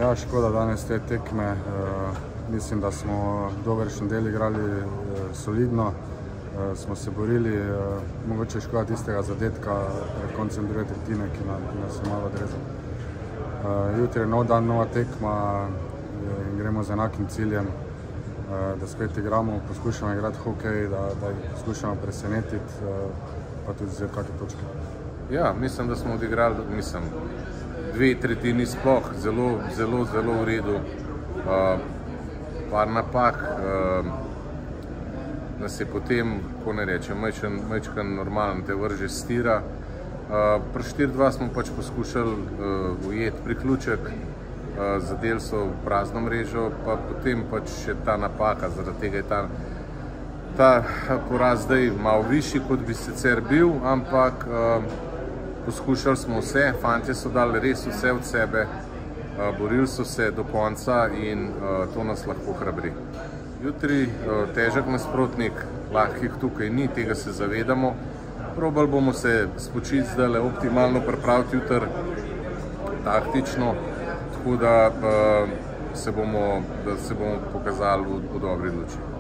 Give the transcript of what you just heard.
Ja, škoda danes te tekme. Mislim, da smo dobršen del igrali solidno, smo se borili, mogoče škoda tistega zadetka pred koncem druge tretjine, ki nas je malo odrezal. Jutri je nov dan, nova tekma in gremo z enakim ciljem, da spet igramo, poskušamo igrati hokej, da jih poskušamo presenetiti, pa tudi vzeti kakšne točke. Ja, mislim, da smo odigrali, dve tretjini sploh zelo v redu. Par napak nas je potem, ko ne rečem, majčkan normalen te vrže stira. Pri 4-2 smo pač poskušali ujeti priključek, zadeli so v prazno mrežo, pa potem pač še ta napaka, zaradi tega je ta poraz zdaj malo višji, kot bi sicer bil, ampak poskušali smo vse, fantje so dali res vse od sebe, borili so se do konca in to nas lahko hrabri. Jutri težek nasprotnik, lahkih tukaj ni, tega se zavedamo. Probali bomo se spočiti zdaj optimalno pripraviti jutri taktično, tako da se bomo pokazali v dobri luči.